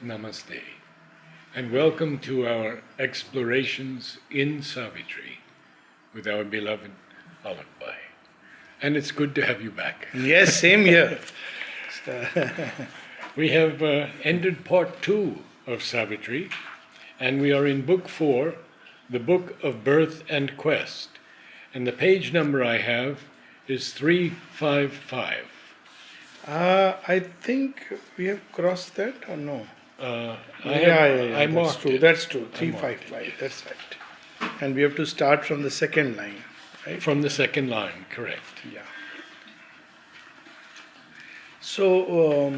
Namaste, and welcome to our explorations in Savitri with our beloved Alok. And it's good to have you back. Yes, same here. We have ended part 2 of Savitri, and we are in book 4, the book of birth and quest. And the page number I have is 355. I think we have crossed that or no? I marked it. That's true. 355. That's right. And we have to start from the second line, right? From the second line, correct. Yeah. So,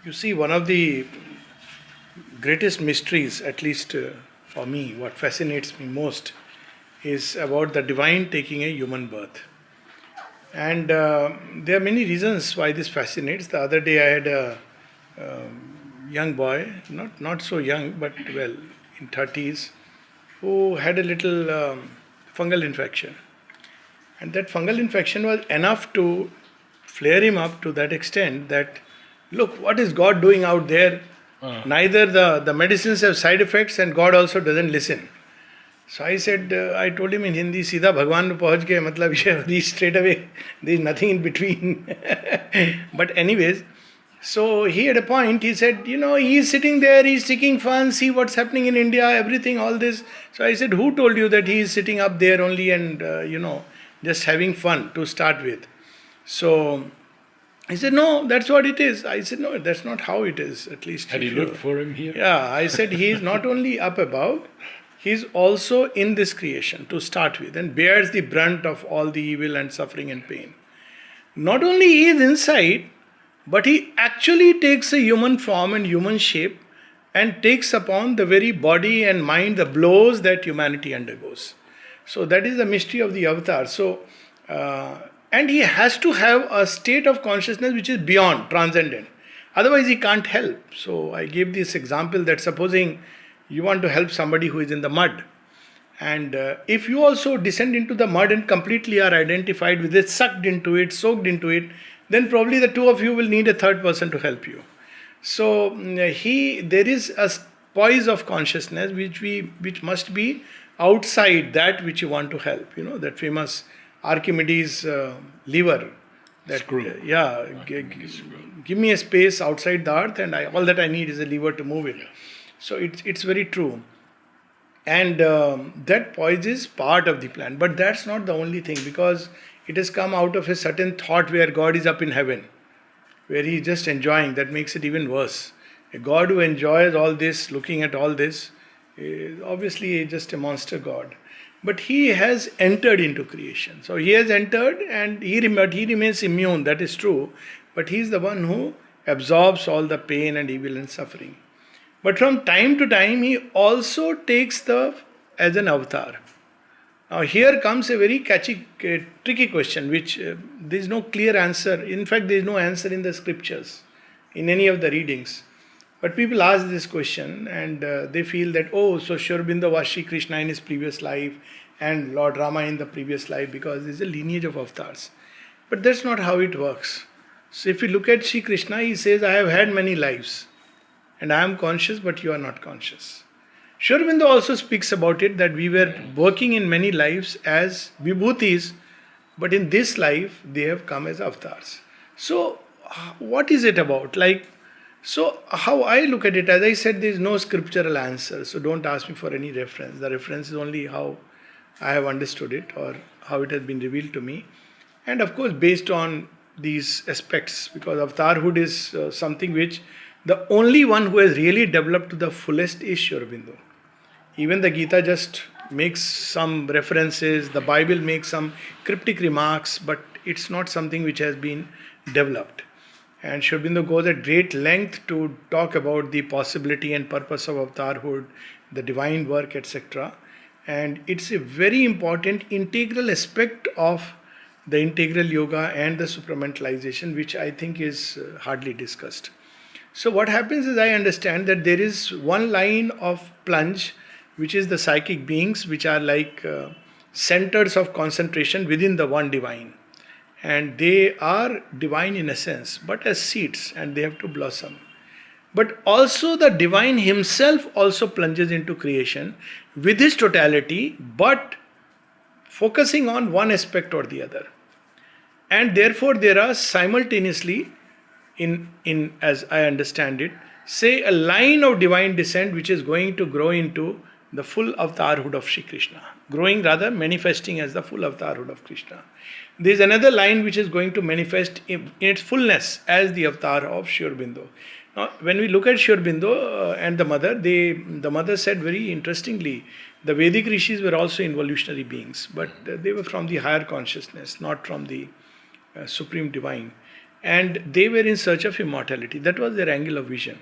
you see, one of the greatest mysteries, at least for me, what fascinates me most, is about the divine taking a human birth. And there are many reasons why this fascinates. The other day I had a young boy, not so young, but well, in 30s, who had a little fungal infection. And that fungal infection was enough to flare him up to that extent that, look, what is God doing out there? Neither the medicines have side effects and God also doesn't listen. So I said, I told him in Hindi, Sida Bhagwan mein pahunch gaye, matlab you have reached straight away, there is nothing in between. But anyways, so he had a point, he said, he is sitting there, he is seeking fun, see what's happening in India, everything, all this. So I said, who told you that he is sitting up there only and, just having fun to start with? So he said, no, that's what it is. I said, no, that's not how it is, at least. Had you looked for him here? Yeah, I said, he is not only up above, he is also in this creation to start with and bears the brunt of all the evil and suffering and pain. Not only he is inside, but he actually takes a human form and human shape and takes upon the very body and mind the blows that humanity undergoes. So that is the mystery of the avatar. So, and he has to have a state of consciousness which is beyond, transcendent. Otherwise he can't help. So I gave this example that supposing you want to help somebody who is in the mud. And if you also descend into the mud and completely are identified with it, sucked into it, soaked into it, then probably the two of you will need a third person to help you. So there is a poise of consciousness which must be outside that which you want to help. That famous Archimedes lever. That Screw. Give me a space outside the earth and all that I need is a lever to move it. So it's very true. And that poise is part of the plan. But that's not the only thing, because it has come out of a certain thought where God is up in heaven, where he is just enjoying. That makes it even worse. A God who enjoys all this, looking at all this, is obviously just a monster God. But he has entered into creation. So he has entered and he remains immune, that is true. But he is the one who absorbs all the pain and evil and suffering. But from time to time, he also takes as an avatar. Now here comes a very tricky question, which there is no clear answer. In fact, there is no answer in the scriptures, in any of the readings. But people ask this question and they feel that, so Sri Aurobindo was Sri Krishna in his previous life and Lord Rama in the previous life, because there is a lineage of avatars. But that's not how it works. So if you look at Sri Krishna, he says, I have had many lives. And I am conscious, but you are not conscious. Sri Aurobindo also speaks about it, that we were working in many lives as vibhutis, but in this life they have come as avatars. So what is it about? So how I look at it, as I said, there is no scriptural answer. So don't ask me for any reference. The reference is only how I have understood it or how it has been revealed to me. And of course based on these aspects, because avatarhood is something which the only one who has really developed to the fullest is Sri Aurobindo. Even the Gita just makes some references, the Bible makes some cryptic remarks, but it's not something which has been developed. And Sri Aurobindo goes at great length to talk about the possibility and purpose of avatarhood, the divine work, etc. And it's a very important integral aspect of the integral yoga and the supramentalization, which I think is hardly discussed. So what happens is, I understand that there is one line of plunge, which is the psychic beings, which are like centers of concentration within the one divine. And they are divine in essence, but as seeds, and they have to blossom. but also the divine himself also plunges into creation with his totality, but focusing on one aspect or the other. And therefore there are simultaneously, in as I understand it, say a line of divine descent which is going to grow into the full avatarhood of Shri Krishna, growing rather manifesting as the full avatarhood of Krishna. There is another line which is going to manifest in its fullness as the avatar of Sri Aurobindo. Now, when we look at Sri Aurobindo and the mother said very interestingly, the Vedic rishis were also involutionary beings, but they were from the higher consciousness, not from the supreme divine. And they were in search of immortality. That was their angle of vision.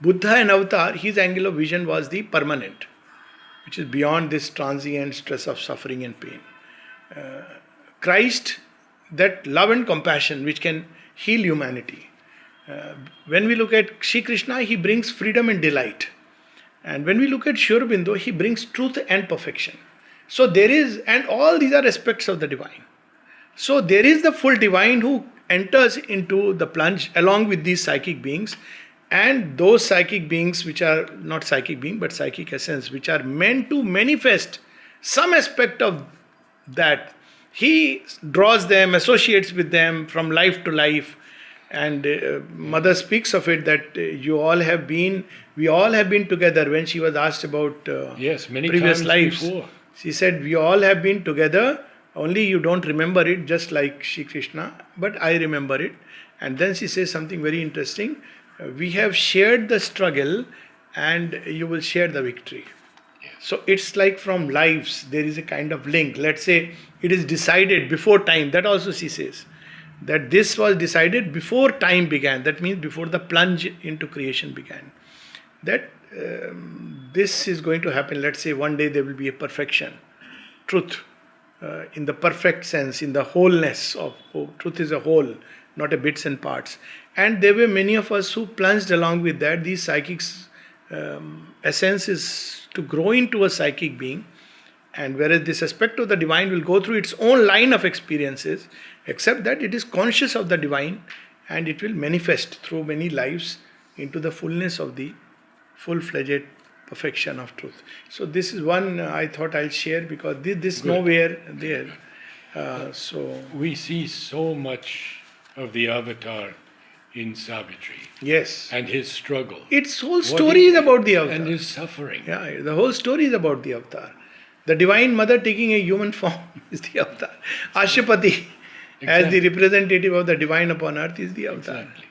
Buddha and Avatar, his angle of vision was the permanent, which is beyond this transient stress of suffering and pain. Christ, that love and compassion which can heal humanity. When we look at Shri Krishna, he brings freedom and delight. And when we look at Sri Aurobindo, he brings truth and perfection. So there is, and all these are aspects of the divine. So there is the full divine who enters into the plunge along with these psychic beings, and those psychic beings which are not psychic being but psychic essence, which are meant to manifest some aspect of that. He draws them, associates with them from life to life, and mother speaks of it that we all have been together. When she was asked about yes, many previous times lives, before. She said, we all have been together, only you don't remember it, just like Shri Krishna, but I remember it. And then she says something very interesting. We have shared the struggle and you will share the victory. So it's like from lives, there is a kind of link. Let's say it is decided before time. That also she says. That this was decided before time began. That means before the plunge into creation began. That this is going to happen. Let's say one day there will be a perfection. Truth. In the perfect sense, in the wholeness of truth is a whole, not a bits and parts. And there were many of us who plunged along with that. These psychics' essence is to grow into a psychic being, and whereas this aspect of the divine will go through its own line of experiences, except that it is conscious of the divine and it will manifest through many lives into the fullness of the full-fledged perfection of truth. So this is one I thought I'll share, because this nowhere there. So we see so much of the avatar in Savitri. Yes. And his struggle. Its whole story is about the avatar. And his suffering. Yeah, the whole story is about the avatar. The Divine Mother taking a human form is the avatar. Ashyapati, as the representative of the divine upon earth, is the avatar. Exactly.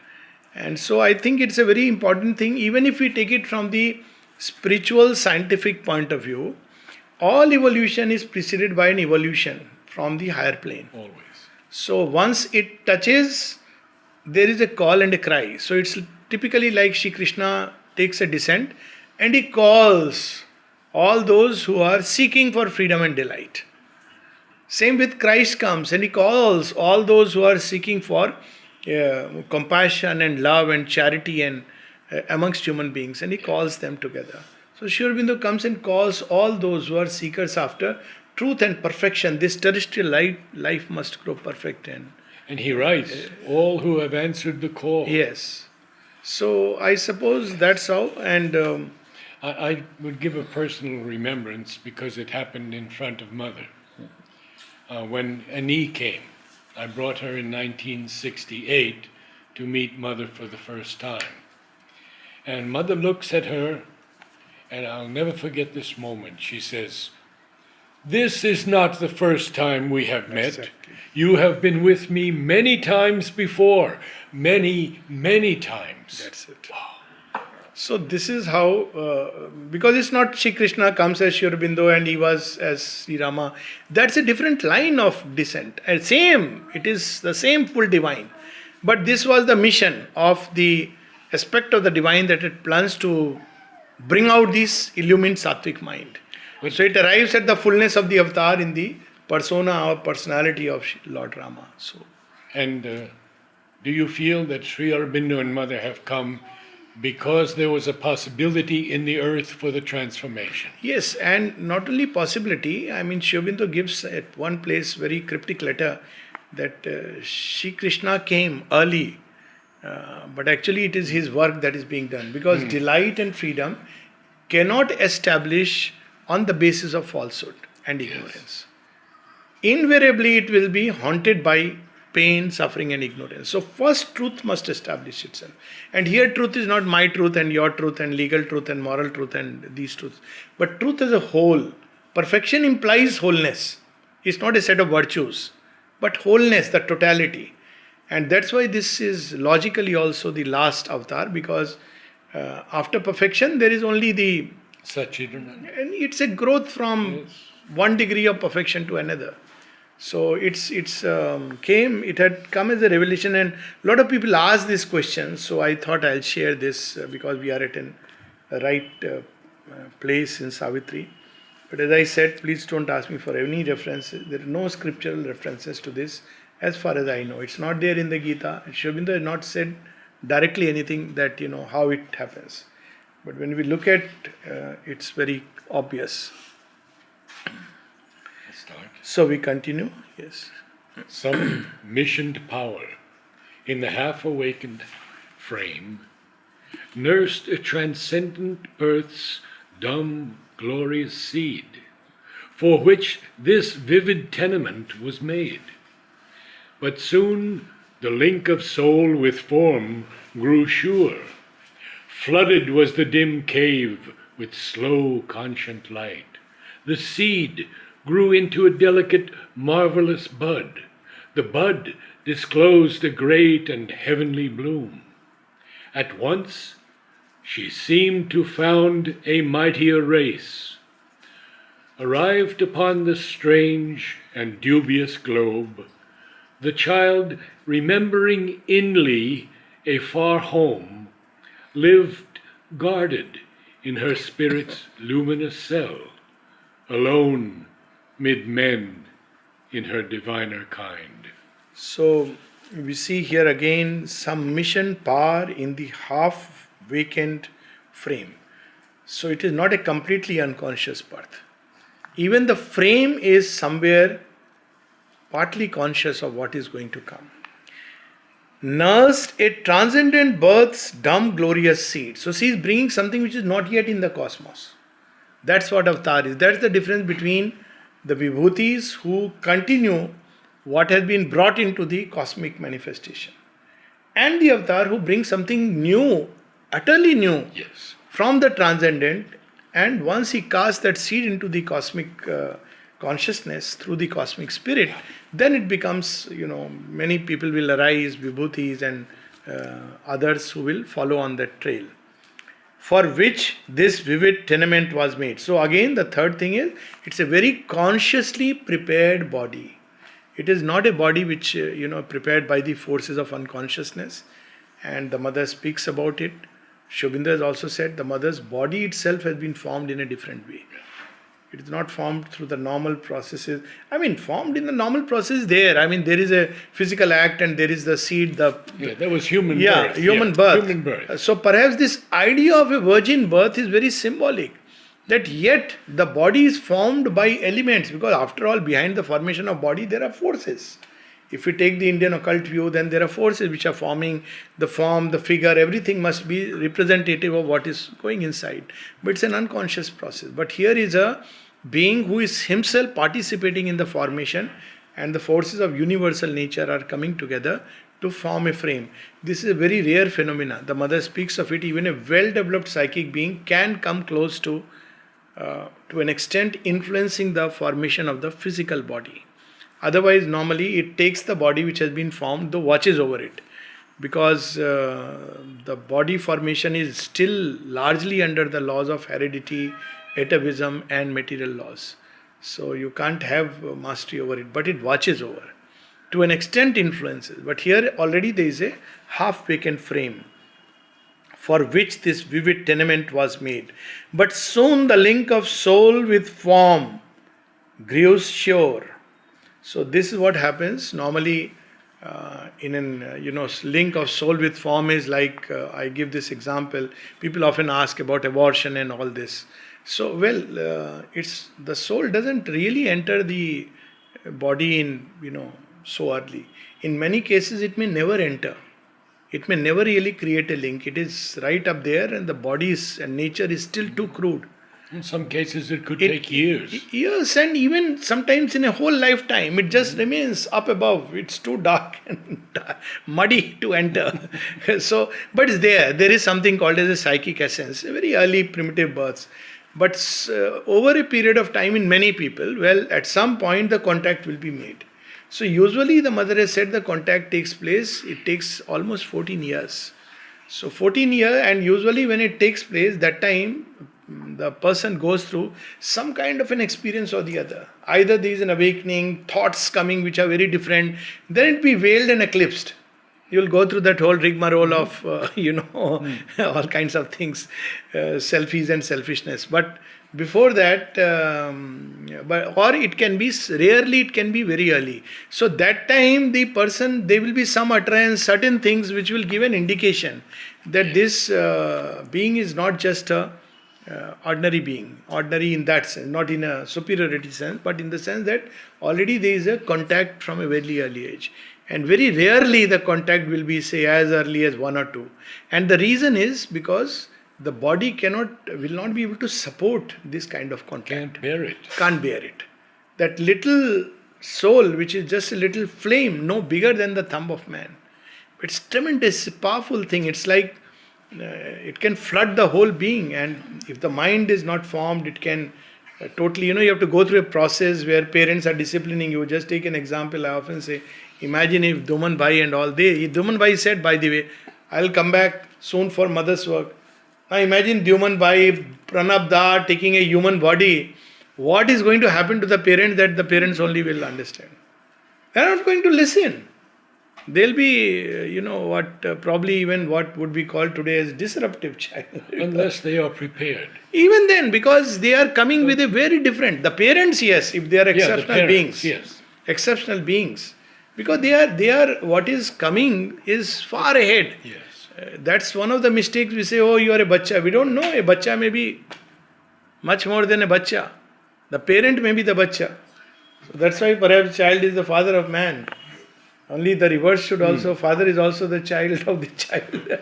And so I think it's a very important thing, even if we take it from the spiritual scientific point of view, all evolution is preceded by an evolution from the higher plane. Always. So once it touches, there is a call and a cry. So it's typically like Shri Krishna takes a descent and he calls all those who are seeking for freedom and delight. Same with Christ comes and he calls all those who are seeking for compassion and love and charity and amongst human beings, and he calls them together. So Sri Aurobindo comes and calls all those who are seekers after truth and perfection. This terrestrial life must grow perfect. And he writes, all who have answered the call. Yes. So I suppose that's how. And I would give a personal remembrance because it happened in front of Mother. When Annie came, I brought her in 1968 to meet Mother for the first time. And Mother looks at her, and I'll never forget this moment. She says, "This is not the first time we have met. Exactly. You have been with me many times before. Many, many times." that's it. So this is how, because it's not Shri Krishna comes as Sri Aurobindo and he was as Sri Rama. That's a different line of descent. And it is the same full divine. But this was the mission of the aspect of the divine that it plans to bring out this illumined sattvic mind. So it arrives at the fullness of the avatar in the persona or personality of Lord Rama. So, And do you feel that Sri Aurobindo and Mother have come because there was a possibility in the earth for the transformation? yes, and not only possibility, I mean, Sri Aurobindo gives at one place very cryptic letter that Shri Krishna came early But actually it is his work that is being done, because delight and freedom cannot establish on the basis of falsehood and ignorance. Invariably it will be haunted by pain, suffering and ignorance. So first truth must establish itself. And here truth is not my truth and your truth and legal truth and moral truth and these truths, but truth as a whole. Perfection implies wholeness. It's not a set of virtues, but wholeness, the totality. And that's why this is logically also the last avatar, because after perfection there is only the... Satchidananda. And it's a growth from one degree of perfection to another. So it had come as a revelation, and a lot of people ask this question. So I thought I'll share this because we are at a right place in Savitri. But as I said, please don't ask me for any references. There are no scriptural references to this as far as I know. It's not there in the Gita. Sri Aurobindo has not said directly anything that, how it happens. But when we look at it's very obvious. Start. So we continue. Yes. Some missioned power in the half-awakened frame nursed a transcendent birth's dumb, glorious seed, for which this vivid tenement was made. But soon the link of soul with form grew sure. Flooded was the dim cave with slow, conscient light. The seed grew into a delicate, marvelous bud. The bud disclosed a great and heavenly bloom. At once she seemed to found a mightier race. Arrived upon the strange and dubious globe, the child, remembering inly a far home, lived guarded in her spirit's luminous cell, alone mid men in her diviner kind. So we see here again some mission power in the half vacant frame. So it is not a completely unconscious birth. Even the frame is somewhere partly conscious of what is going to come. Nursed a transcendent birth's dumb glorious seed. So she is bringing something which is not yet in the cosmos. That's what avatar is. That's the difference between the vibhutis who continue what has been brought into the cosmic manifestation, and the avatar who brings something new, utterly new, Yes. from the transcendent. And once he casts that seed into the cosmic consciousness through the cosmic spirit, then it becomes, many people will arise, vibhutis and others who will follow on that trail, for which this vivid tenement was made. So again, the third thing is, it's a very consciously prepared body. It is not a body which, prepared by the forces of unconsciousness. And the mother speaks about it. Sri Aurobindo has also said the mother's body itself has been formed in a different way. It is not formed through the normal processes. Formed in the normal process there. There is a physical act and there is the seed, That was human birth. human birth. Human birth. So perhaps this idea of a virgin birth is very symbolic. That yet the body is formed by elements, because after all, behind the formation of body there are forces. If we take the Indian occult view, then there are forces which are forming the form, the figure, everything must be representative of what is going inside. But it's an unconscious process. But here is a being who is himself participating in the formation, and the forces of universal nature are coming together to form a frame. This is a very rare phenomena. The mother speaks of it. Even a well-developed psychic being can come close to an extent influencing the formation of the physical body. Otherwise, normally it takes the body which has been formed, though watches over it, because the body formation is still largely under the laws of heredity, atavism and material laws. So you can't have mastery over it, but it watches over. To an extent influences. But here already there is a half-vacant frame, for which this vivid tenement was made. But soon the link of soul with form grew sure. So this is what happens normally in an link of soul with form is like, I give this example. People often ask about abortion and all this. So it's the soul doesn't really enter the body in so early. In many cases it may never enter. it may never really create a link. It is right up there, and the body and nature is still too crude. In some cases, it could take years. Years, and even sometimes in a whole lifetime, it just remains up above. It's too dark and muddy to enter. So, but it's there. There is something called as a psychic essence, a very early primitive births. But over a period of time in many people, well, at some point the contact will be made. So usually the mother has said the contact takes place, it takes almost 14 years. So 14 years, and usually when it takes place, that time the person goes through some kind of an experience or the other. Either there is an awakening, thoughts coming which are very different, then it be veiled and eclipsed. You'll go through that whole rigmarole of, all kinds of things, selfies and selfishness. But before that, or it can be, rarely it can be very early. So that time the person, there will be some utterance, certain things which will give an indication that this being is not just a ordinary being. Ordinary in that sense, not in a superiority sense, but in the sense that already there is a contact from a very early age. And very rarely the contact will be, say, as early as 1 or 2. And the reason is because the body will not be able to support this kind of contact. Can't bear it. That little soul, which is just a little flame, no bigger than the thumb of man. It's tremendous, powerful thing. It's like it can flood the whole being. And if the mind is not formed, it can totally, you have to go through a process where parents are disciplining you. Just take an example. I often say, imagine if Duman Bhai and all, Duman Bhai said, by the way, I'll come back soon for mother's work. Now imagine Duman Bhai, Pranab Da taking a human body. What is going to happen to the parent that the parents only will understand? They're not going to listen. They'll be, probably even what would be called today as disruptive child. Unless they are prepared. Even then, because they are coming with a very different, the parents, yes, if they are exceptional beings. Yes. Exceptional beings. Because they are, what is coming is far ahead. Yes. That's one of the mistakes we say, oh, you are a bacha. We don't know, a bacha may be much more than a bacha. The parent may be the bacha. So that's why perhaps child is the father of man. Only the reverse should also, father is also the child of the child.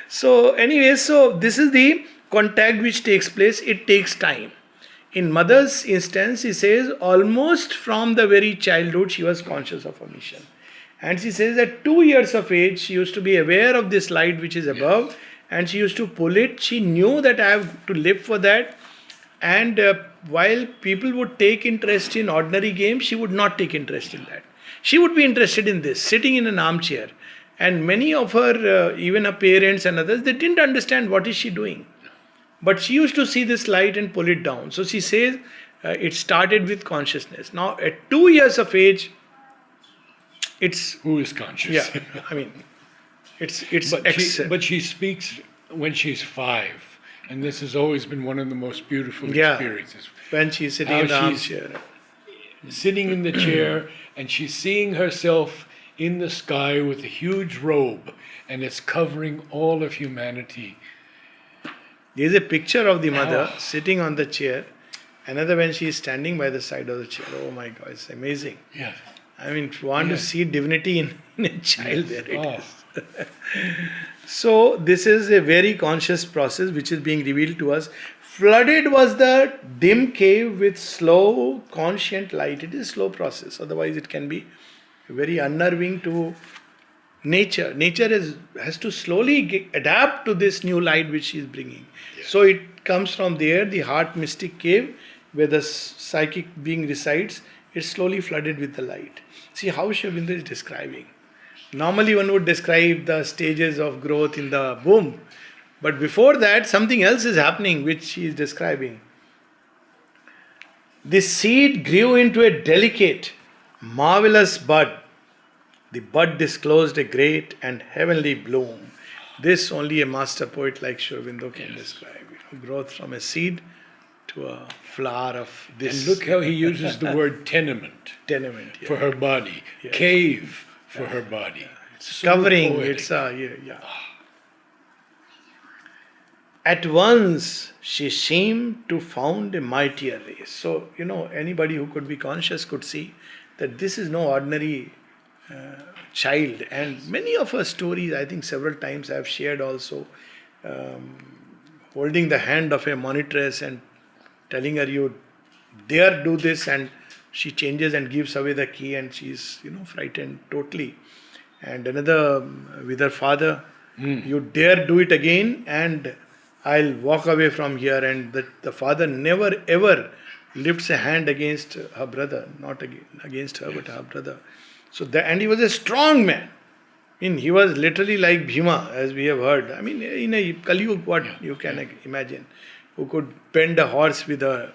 So anyway, so this is the contact which takes place. It takes time. In mother's instance, he says almost from the very childhood she was conscious of her mission. And she says at 2 years of age, she used to be aware of this light which is above, and she used to pull it. She knew that I have to live for that. And while people would take interest in ordinary games, she would not take interest in that. She would be interested in this, sitting in an armchair. And many of her, even her parents and others, they didn't understand what is she doing. But she used to see this light and pull it down. So she says it started with consciousness. Now at 2 years of age, it's... Who is conscious? Yeah, I mean, it's but she speaks when she's 5. And this has always been one of the most beautiful experiences. When she's sitting in the armchair. Sitting in the chair, and she's seeing herself in the sky with a huge robe, and it's covering all of humanity. There is a picture of the mother sitting on the chair, another when she is standing by the side of the chair. Oh my God, it's amazing. Yeah. I mean, if you want to see divinity in a child, there it is. So this is a very conscious process which is being revealed to us. Flooded was the dim cave with slow, conscient light. It is a slow process. Otherwise, it can be very unnerving to nature. Nature has to slowly adapt to this new light which she is bringing. Yes. So it comes from there, the heart mystic cave, where the psychic being resides. It's slowly flooded with the light. See how Sri Aurobindo is describing. Normally one would describe the stages of growth in the womb. But before that, something else is happening which she is describing. The seed grew into a delicate, marvelous bud. The bud disclosed a great and heavenly bloom. This only a master poet like Sri Aurobindo can describe. Growth from a seed to a flower of this. And look how he uses the word tenement. Tenement, for her body. Yeah. Cave for her body. It's so covering. Poetic. It's At once she seemed to found a mightier race. So, anybody who could be conscious could see that this is no ordinary child. And many of her stories, I think several times I have shared also, holding the hand of a monitress and telling her, you dare do this, and she changes and gives away the key, and she's frightened totally. And another with her father, you dare do it again and I'll walk away from here. And the father never ever lifts a hand against her brother, not against her, but her brother. So and he was a strong man. I mean, he was literally like Bhima, as we have heard. I mean, in a Kaliyug, what you can imagine, who could bend a horse with a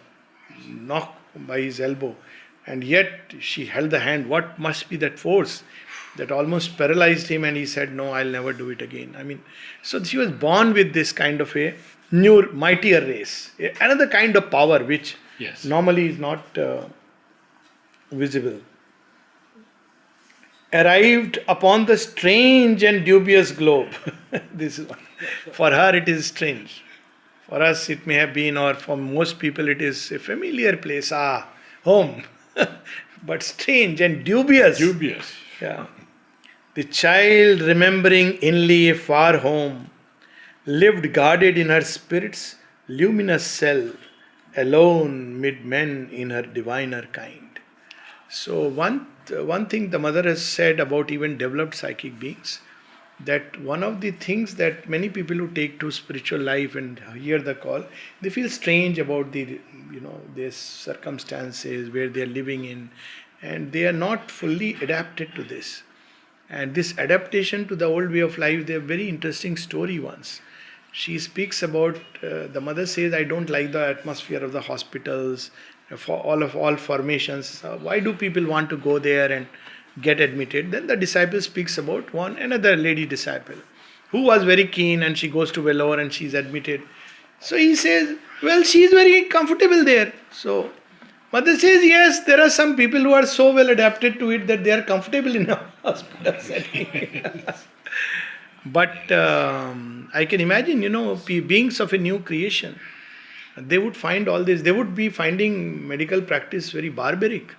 knock by his elbow, and yet she held the hand. What must be that force that almost paralyzed him, and he said, no, I'll never do it again. I mean, so she was born with this kind of a new, mightier race, another kind of power which normally is not visible. Arrived upon the strange and dubious globe. This is one. For her it is strange. For us it may have been, or for most people it is a familiar place, home. But strange and dubious. Dubious. Yeah. The child, remembering inly a far home, lived guarded in her spirit's luminous cell, alone mid men in her diviner kind. So one thing the mother has said about even developed psychic beings, that one of the things that many people who take to spiritual life and hear the call, they feel strange about their circumstances where they are living in, and they are not fully adapted to this. And this adaptation to the old way of life, they have very interesting story once. She speaks about, the mother says, I don't like the atmosphere of the hospitals, for all formations. Why do people want to go there and get admitted? Then the disciple speaks about another lady disciple who was very keen, and she goes to Vellore and she's admitted. So he says, well, she's very comfortable there. So mother says, yes, there are some people who are so well adapted to it that they are comfortable in a hospital setting. But I can imagine, beings of a new creation, they would find all this. They would be finding medical practice very barbaric.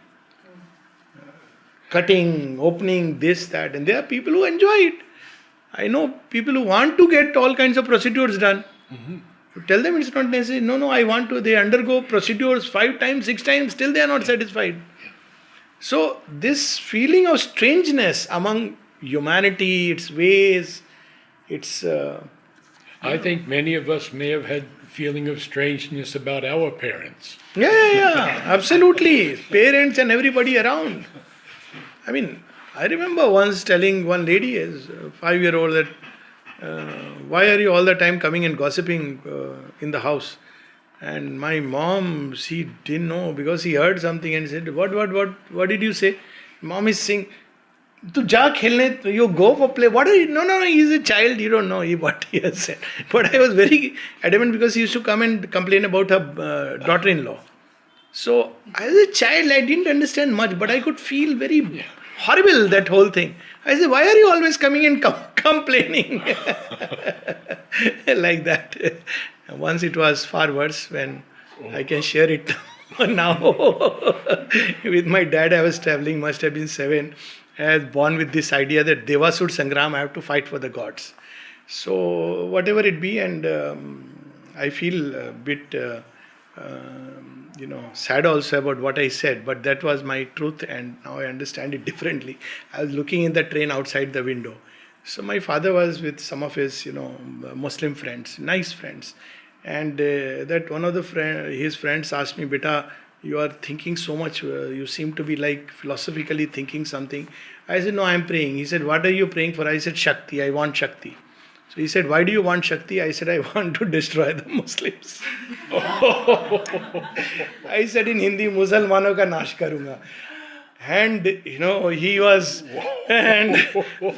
Cutting, opening, this, that. And there are people who enjoy it. I know people who want to get all kinds of procedures done. You tell them it's not necessary. No, I want to. They undergo procedures 5 times, 6 times, still they are not satisfied. So this feeling of strangeness among humanity, its ways, its... I think many of us may have had feeling of strangeness about our parents. Yeah, absolutely. Parents and everybody around. I mean, I remember once telling one lady, as a 5-year-old, that why are you all the time coming and gossiping in the house? And my mom, she didn't know, because he heard something and said, what did you say? Mom is saying, "Tu ja khelne, you go for play." What are you? No, he's a child, you don't know what he has said. But I was very adamant, because he used to come and complain about her daughter-in-law. So as a child, I didn't understand much, but I could feel very horrible, that whole thing. I said, why are you always coming and complaining? Like that. Once it was far worse, when I can share it now. With my dad, I was traveling, must have been 7. I was born with this idea that Devasur Sangram, I have to fight for the gods. So whatever it be, and I feel a bit, sad also about what I said, but that was my truth, and now I understand it differently. I was looking in the train outside the window. So my father was with some of his, Muslim friends, nice friends. And that one of his friends asked me, Beta, you are thinking so much, you seem to be like philosophically thinking something. I said, no, I am praying. He said, what are you praying for? I said, Shakti, I want Shakti. So he said, why do you want Shakti? I said, I want to destroy the Muslims. I said in Hindi, Musalmano ka nash karunga. And, he was, and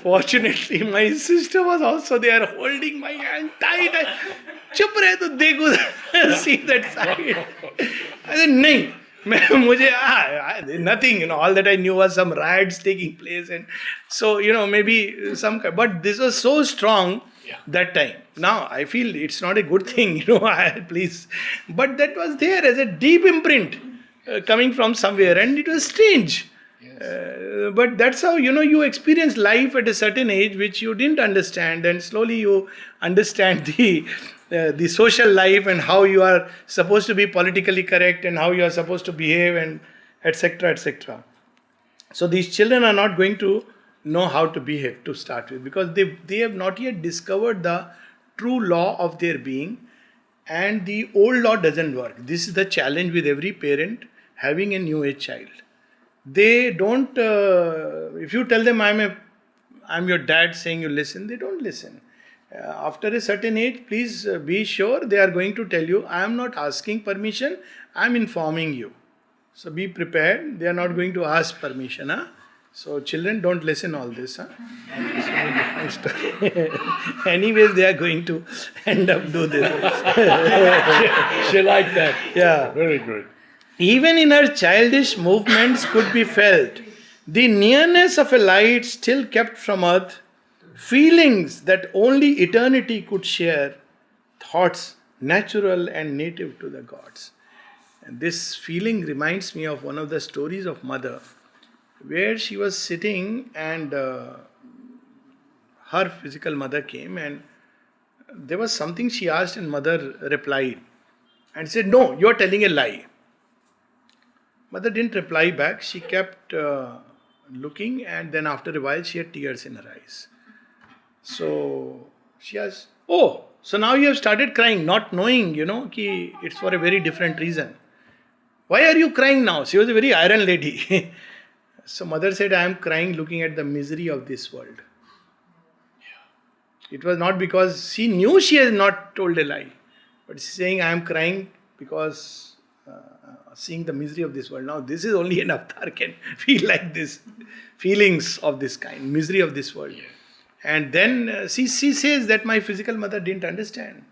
fortunately my sister was also there holding my hand tight. Chup rahe to dekho, see that side. I said, nahi. Nothing, all that I knew was some riots taking place. And so, maybe some, but this was so strong that time. Now, I feel it's not a good thing, please. But that was there as a deep imprint coming from somewhere, and it was strange. Yes. But that's how, you experience life at a certain age which you didn't understand, and slowly you understand the social life and how you are supposed to be politically correct and how you are supposed to behave, and etc., etc. So these children are not going to know how to behave to start with, because they have not yet discovered the true law of their being, and the old law doesn't work. This is the challenge with every parent having a new age child. They don't, if you tell them I'm your dad saying you listen, they don't listen. After a certain age, please be sure they are going to tell you, I am not asking permission, I am informing you. So be prepared, they are not going to ask permission. Huh? So children, don't listen all this. Huh? Anyways, they are going to end up do this. She liked that. Yeah. Very good. Even in her childish movements could be felt the nearness of a light still kept from earth, feelings that only eternity could share, thoughts natural and native to the gods. And this feeling reminds me of one of the stories of Mother, where she was sitting and her physical mother came, and there was something she asked and Mother replied and said, no, you are telling a lie. Mother didn't reply back. She kept looking, and then after a while she had tears in her eyes. So she asked, oh, so now you have started crying, not knowing, ki it's for a very different reason. Why are you crying now? She was a very iron lady. So Mother said, I am crying looking at the misery of this world. It was not because she knew she has not told a lie, but she's saying, I am crying because seeing the misery of this world. Now, this is only an avatar can feel like this, feelings of this kind, misery of this world. Yes. And then she says that my physical mother didn't understand.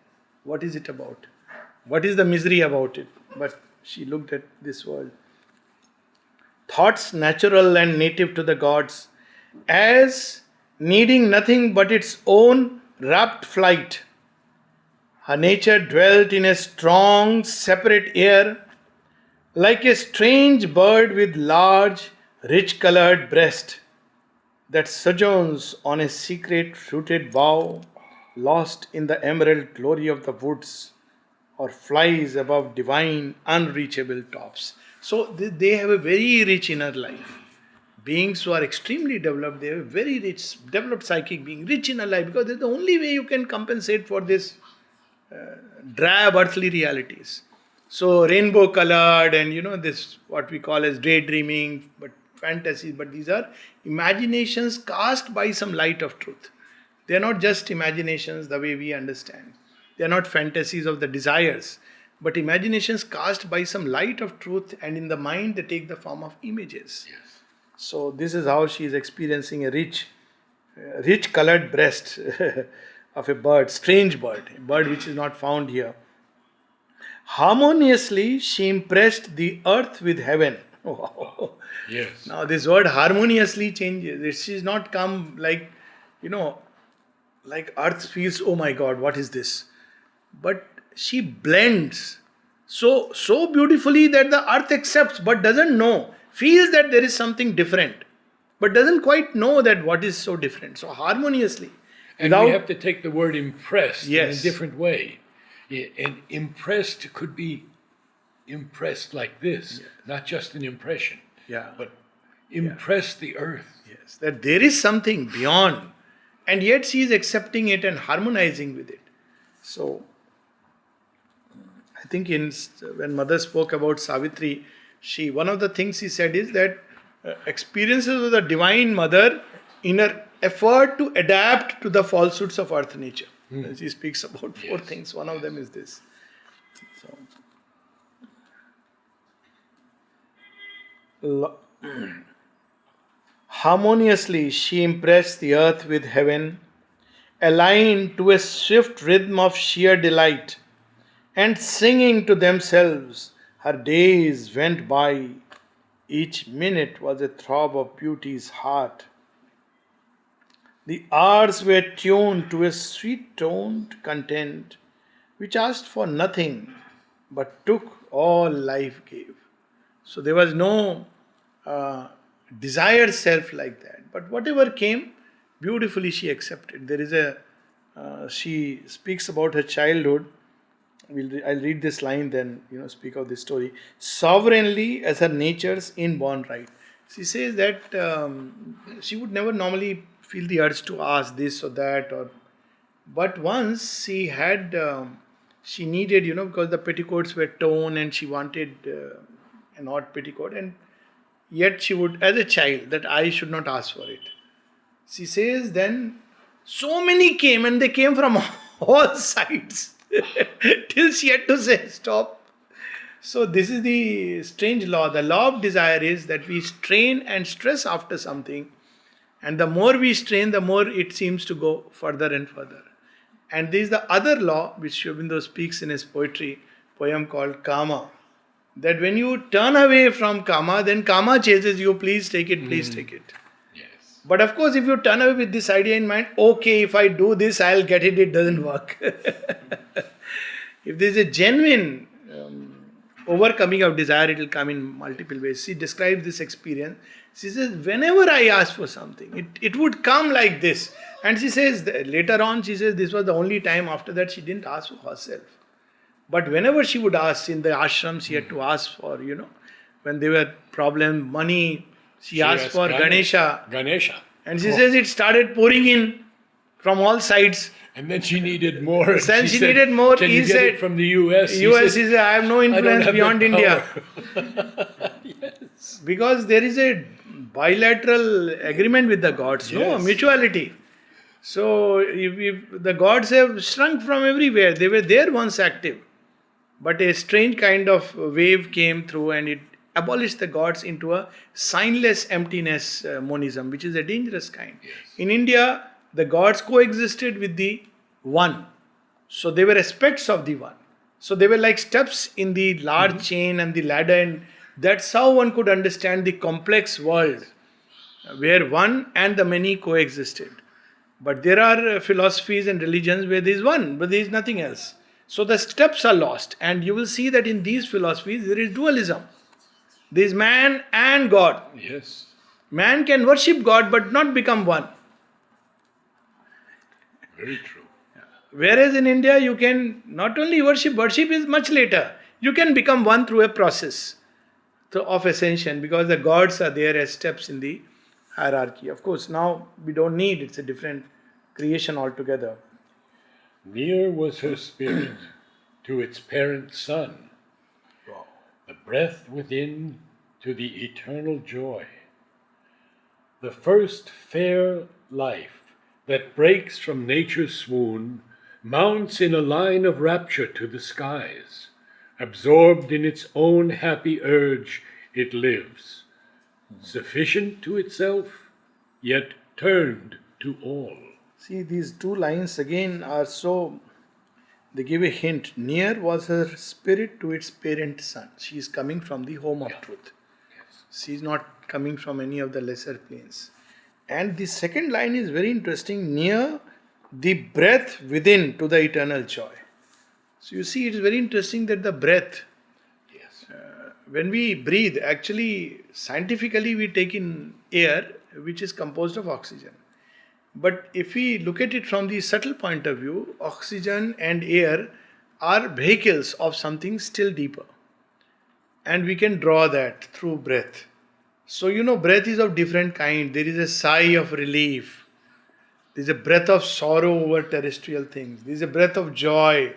What is it about? What is the misery about it? But she looked at this world. Thoughts natural and native to the gods, as needing nothing but its own rapt flight. Her nature dwelt in a strong, separate air, like a strange bird with large, rich-colored breast that sojourns on a secret fruited bough, lost in the emerald glory of the woods, or flies above divine, unreachable tops. So they have a very rich inner life. Beings who are extremely developed, they have a very rich, developed psychic being, rich inner life, because that's the only way you can compensate for this drab earthly realities. So rainbow colored and this what we call as daydreaming, but fantasies, but these are imaginations cast by some light of truth. They are not just imaginations the way we understand. They are not fantasies of the desires, but imaginations cast by some light of truth, and in the mind they take the form of images. Yes. So this is how she is experiencing a rich colored breast of a bird, strange bird, a bird which is not found here. Harmoniously, she impressed the earth with heaven. Yes. Now, this word harmoniously changes. It is not come like, like earth feels, oh my God, what is this? But she blends so beautifully that the earth accepts but doesn't know, feels that there is something different, but doesn't quite know that what is so different. So, harmoniously. And we have to take the word impressed in a different way. And impressed could be impressed like this, not just an impression, but impress the earth. Yes, that there is something beyond, and yet she is accepting it and harmonizing with it. So, I think when Mother spoke about Savitri, one of the things she said is that experiences of the Divine Mother in her effort to adapt to the falsehoods of earth nature. She speaks about four things. One of them is this. So, harmoniously, she impressed the earth with heaven, aligned to a swift rhythm of sheer delight, and singing to themselves, her days went by. Each minute was a throb of beauty's heart. The hours were tuned to a sweet-toned content, which asked for nothing, but took all life gave. So there was no desired self like that. But whatever came, beautifully she accepted. There is she speaks about her childhood. I'll read this line, then speak of this story. Sovereignly as her nature's inborn right. She says that she would never normally feel the urge to ask this or that, but once she had, she needed, because the petticoats were torn and she wanted an odd petticoat, and yet she would, as a child, that I should not ask for it. She says then so many came, and they came from all sides till she had to say stop. So this is the strange law. The law of desire is that we strain and stress after something, and the more we strain, the more it seems to go further and further. And there is the other law which Sri Aurobindo speaks in his poem called Kama, that when you turn away from Kama, then Kama chases you, please take it, please take it. Yes. But of course, if you turn away with this idea in mind, okay, if I do this, I'll get it, it doesn't work. If there is a genuine overcoming of desire, it will come in multiple ways. She describes this experience. She says, whenever I ask for something, it would come like this. And she says, later on, she says, this was the only time after that she didn't ask for herself. But whenever she would ask in the ashram, she had to ask for, when there were problems, money, she asked for Ganesha. And she says it started pouring in from all sides. And then she needed more. Then she needed more. Can He you get said, it from the US? He said, I have no influence beyond India. Yes. Because there is a bilateral agreement with the gods, no mutuality. So if the gods have shrunk from everywhere, they were there once active. But a strange kind of wave came through and it abolished the gods into a signless emptiness monism, which is a dangerous kind. Yes. In India, the gods coexisted with the one. So they were aspects of the one. So they were like steps in the large chain and the ladder, and that's how one could understand the complex world where one and the many coexisted. But there are philosophies and religions where there is one, but there is nothing else. So the steps are lost, and you will see that in these philosophies there is dualism. There is man and God. Yes. Man can worship God but not become one. Very true. Whereas in India you can not only worship is much later. You can become one through a process of ascension, because the gods are there as steps in the hierarchy. Of course, now we don't need, it's a different creation altogether. Near was her spirit to its parent sun, the breath within to the eternal joy. The first fair life that breaks from nature's swoon mounts in a line of rapture to the skies. Absorbed in its own happy urge, it lives, sufficient to itself, yet turned to all. See, these two lines again are so, they give a hint. Near was her spirit to its parent sun. She is coming from the home of truth. Yes. She is not coming from any of the lesser planes. And the second line is very interesting. Near the breath within to the eternal joy. So you see, it is very interesting that the breath, Yes. when we breathe, actually scientifically we take in air which is composed of oxygen. But if we look at it from the subtle point of view, oxygen and air are vehicles of something still deeper. And we can draw that through breath. So breath is of different kind. There is a sigh of relief. There is a breath of sorrow over terrestrial things. There is a breath of joy.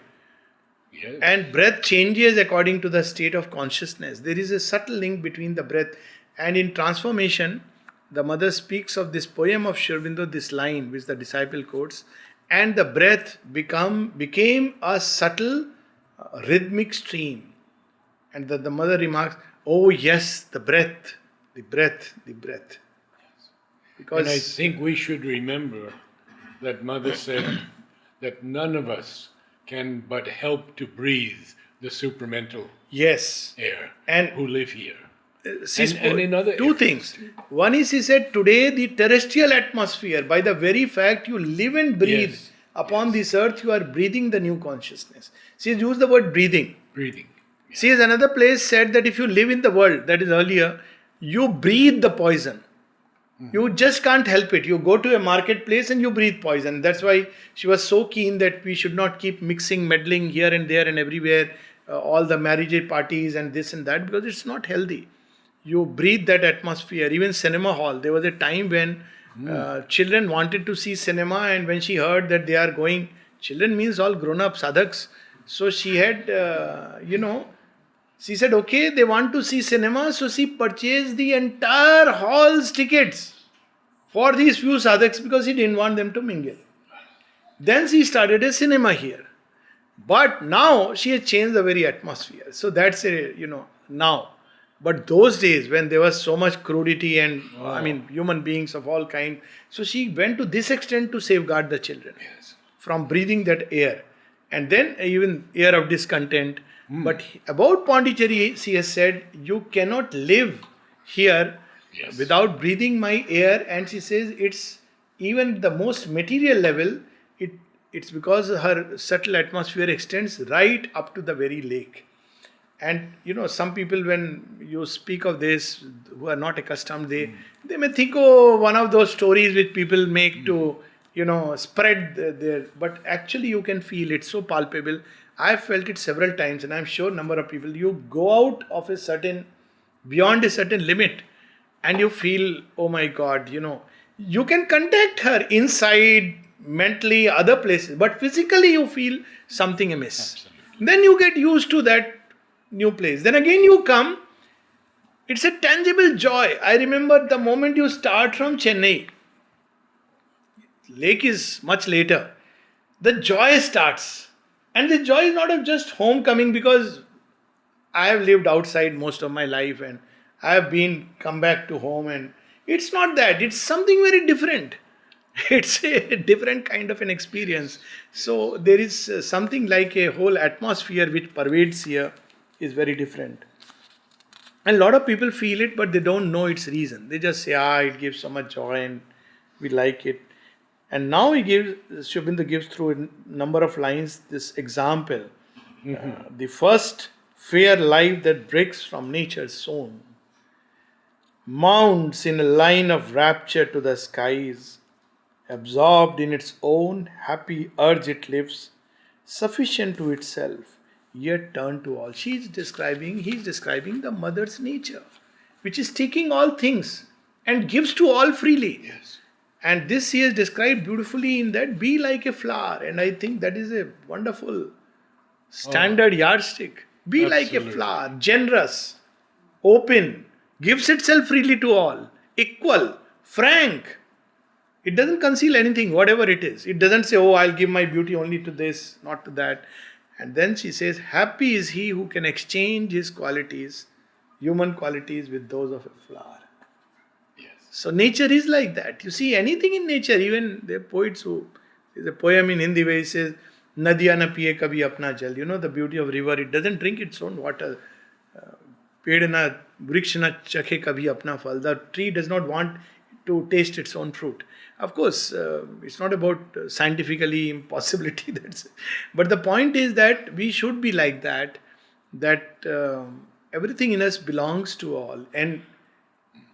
Yes. And breath changes according to the state of consciousness. There is a subtle link between the breath. And in transformation, the mother speaks of this poem of Sri Aurobindo, this line which the disciple quotes, and the breath became a subtle rhythmic stream. And the mother remarks, oh yes, the breath, the breath, the breath. Because And I think we should remember that Mother said that none of us can but help to breathe the supramental yes, air and who live here. she And in other two areas. things. One is, he said, today the terrestrial atmosphere, by the very fact you live and breathe Yes, upon this earth, you are breathing the new consciousness. She has used the word breathing. Breathing. She has another place said that if you live in the world, that is earlier, you breathe the poison. You just can't help it. You go to a marketplace and you breathe poison. That's why she was so keen that we should not keep mixing, meddling here and there and everywhere, all the marriage parties and this and that, because it's not healthy. You breathe that atmosphere. Even cinema hall. There was a time when children wanted to see cinema, and when she heard that they are going, children means all grown-up sadhaks. So she had, she said, okay, they want to see cinema, so she purchased the entire hall's tickets for these few sadhaks because he didn't want them to mingle. Then she started a cinema here. But now she has changed the very atmosphere. So that's now. But those days when there was so much crudity and, human beings of all kind, so she went to this extent to safeguard the children from breathing that air. And then even air of discontent. But about Pondicherry, she has said, you cannot live here without breathing my air. And she says it's even the most material level, it's because her subtle atmosphere extends right up to the very lake. And some people, when you speak of this, who are not accustomed, they may think, oh, one of those stories which people make to spread their, but actually you can feel it so palpable. I've felt it several times, and I'm sure number of people, you go out of beyond a certain limit, and you feel, oh my God, you can contact her inside, mentally, other places, but physically you feel something amiss. Absolutely. Then you get used to that new place. Then again you come, it's a tangible joy. I remember the moment you start from Chennai, lake is much later, the joy starts. And the joy is not of just homecoming, because I have lived outside most of my life and I have come back to home, and it's not that. It's something very different. It's a different kind of an experience. So there is something like a whole atmosphere which pervades here is very different. And a lot of people feel it, but they don't know its reason. They just say, it gives so much joy and we like it. And now Shubhendu gives through a number of lines this example. The first fair life that breaks from nature's zone, mounts in a line of rapture to the skies, absorbed in its own happy urge it lives, sufficient to itself, yet turned to all. He's describing the mother's nature, which is taking all things and gives to all freely. Yes. And this he has described beautifully in that, be like a flower. And I think that is a wonderful standard yardstick. Be like a flower, generous, open, gives itself freely to all, equal, frank. It doesn't conceal anything, whatever it is. It doesn't say, I'll give my beauty only to this, not to that. And then she says, happy is he who can exchange his qualities, human qualities, with those of a flower. So nature is like that. You see anything in nature, even the poets there's a poem in Hindi where he says, Nadiya na piye kabhi apna jal. The beauty of river, it doesn't drink its own water. Ped na vriksha na chakhe kabhi apna phal. The tree does not want to taste its own fruit. Of course, it's not about scientifically impossibility. But the point is that we should be like that everything in us belongs to all. And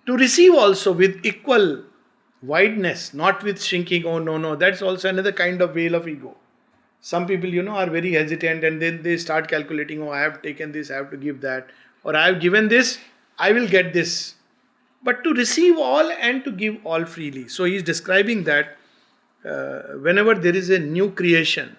to receive also with equal wideness, not with shrinking, oh no, that's also another kind of veil of ego. Some people, are very hesitant, and then they start calculating, I have taken this, I have to give that, or I have given this, I will get this. But to receive all and to give all freely. So he is describing that whenever there is a new creation,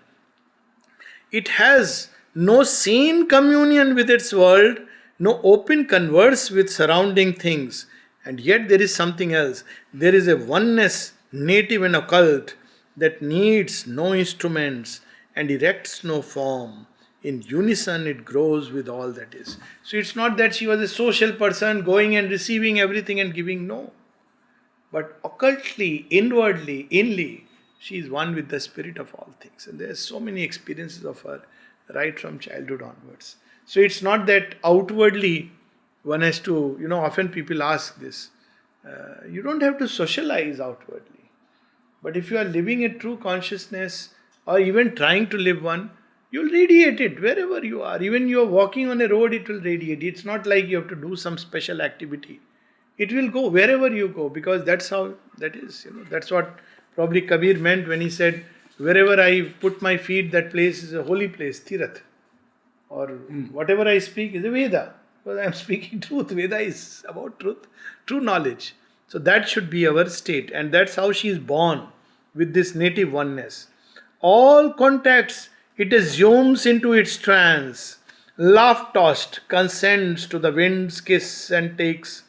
it has no sane communion with its world, no open converse with surrounding things. And yet there is something else. There is a oneness, native and occult, that needs no instruments and erects no form. In unison it grows with all that is. So it's not that she was a social person going and receiving everything and giving, no. But occultly, inwardly, inly, she is one with the spirit of all things. And there are so many experiences of her right from childhood onwards. So it's not that outwardly one has to, often people ask this. You don't have to socialize outwardly. But if you are living a true consciousness or even trying to live one, you'll radiate it wherever you are. Even you are walking on a road, it will radiate. It's not like you have to do some special activity. It will go wherever you go, because that's how that is. That's what probably Kabir meant when he said, "Wherever I put my feet, that place is a holy place, Tirath." Or whatever I speak is a Veda. Because I am speaking truth. Veda is about truth, true knowledge. So that should be our state. And that's how she is born, with this native oneness. All contacts it assumes into its trance. Laugh tossed, consents to the wind's kiss and takes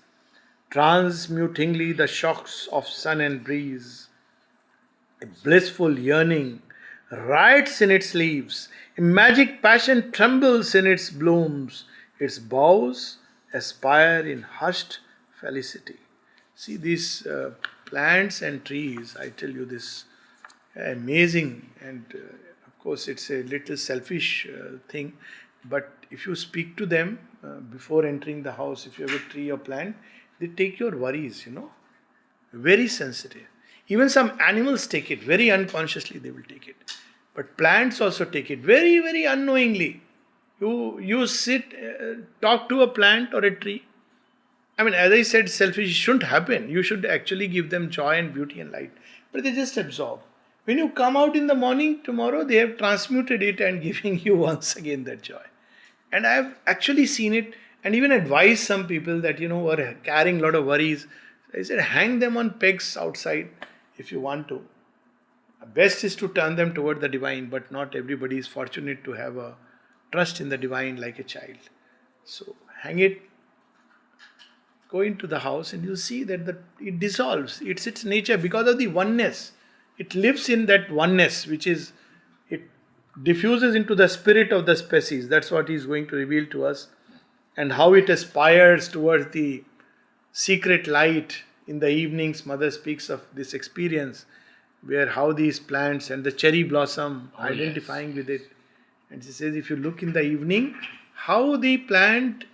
transmutingly the shocks of sun and breeze. A blissful yearning writes in its leaves, a magic passion trembles in its blooms, its boughs aspire in hushed felicity. See these plants and trees, I tell you this, amazing, and of course it's a little selfish thing, but if you speak to them before entering the house, if you have a tree or plant, they take your worries, very sensitive. Even some animals take it very unconsciously, they will take it. But plants also take it very, very unknowingly. You sit, talk to a plant or a tree. I mean, as I said, selfish shouldn't happen. You should actually give them joy and beauty and light. But they just absorb. When you come out in the morning tomorrow, they have transmuted it and giving you once again that joy. And I have actually seen it and even advised some people that, are carrying a lot of worries. I said, hang them on pegs outside if you want to. Best is to turn them toward the divine, but not everybody is fortunate to have a trust in the divine like a child. So hang it, go into the house, and you see that it dissolves. It's its nature because of the oneness. It lives in that oneness, it diffuses into the spirit of the species. That's what he is going to reveal to us, and how it aspires towards the secret light. In the evenings, Mother speaks of this experience, where how these plants and the cherry blossom identifying with it. And she says, if you look in the evening, how the plant,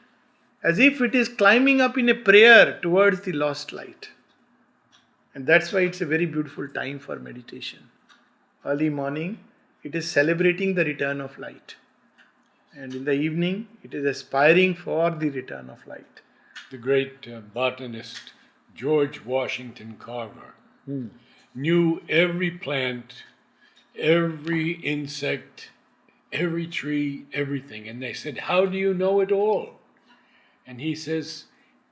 as if it is climbing up in a prayer towards the lost light. And that's why it's a very beautiful time for meditation. Early morning, it is celebrating the return of light. And in the evening, it is aspiring for the return of light. The great botanist George Washington Carver knew every plant, every insect, every tree, everything. And they said, how do you know it all? And he says,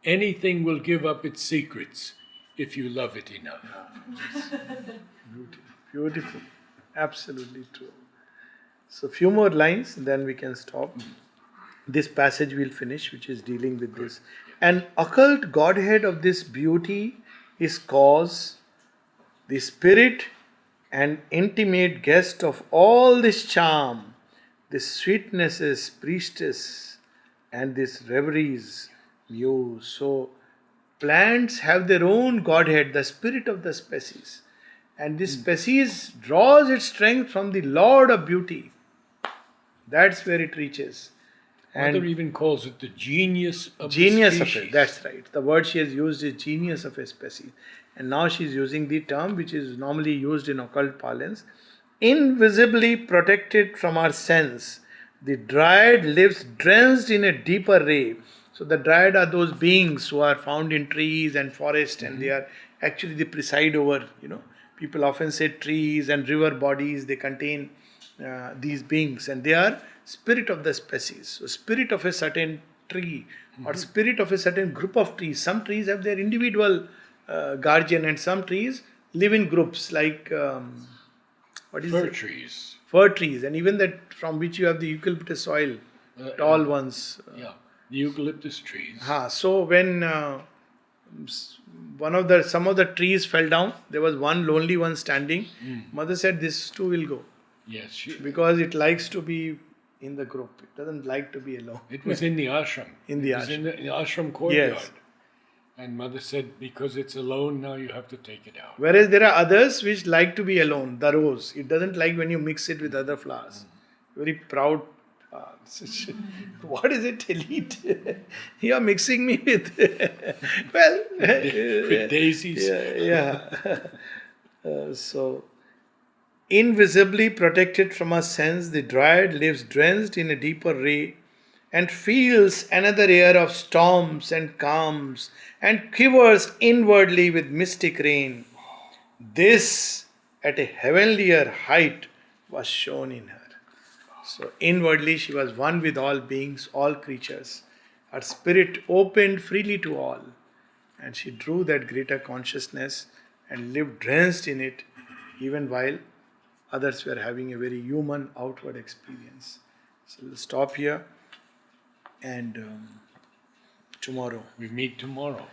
anything will give up its secrets if you love it enough. Beautiful. Absolutely true. So few more lines, then we can stop. This passage we'll finish, which is dealing with this. An occult Godhead of this beauty is cause, the spirit and intimate guest of all this charm, this sweetnesses, priestess, and this reveries, muse. So plants have their own Godhead, the spirit of the species. And this species draws its strength from the Lord of beauty. That's where it reaches. Mother even calls it the genius of genius the of species. it. That's right. The word she has used is genius of a species. And now she is using the term which is normally used in occult parlance. Invisibly protected from our sense, the dryad lives drenched in a deeper ray. So the dryad are those beings who are found in trees and forest, and they are actually they preside over, people often say trees and river bodies, they contain these beings, and they are spirit of the species. So spirit of a certain tree or spirit of a certain group of trees. Some trees have their individual guardian, and some trees live in groups like Fir trees. Fir trees, and even that from which you have the eucalyptus soil, tall ones. Yeah, the eucalyptus trees. So when some of the trees fell down, there was one lonely one standing. Mother said, this too will go. Yes. Because it likes to be in the group. It doesn't like to be alone. It was in the ashram. In the It was in the ashram courtyard. Yes. And Mother said, because it's alone now, you have to take it out. Whereas there are others which like to be alone. The rose. It doesn't like when you mix it with other flowers. Very proud. What is it, elite? You are mixing me with... With daisies. So, invisibly protected from our sense, the dryad lives drenched in a deeper ray, and feels another air of storms and calms, and quivers inwardly with mystic rain. This, at a heavenlier height, was shown in her. So, inwardly, she was one with all beings, all creatures. Her spirit opened freely to all, and she drew that greater consciousness and lived drenched in it, even while others were having a very human outward experience. So, we'll stop here, and tomorrow We meet tomorrow.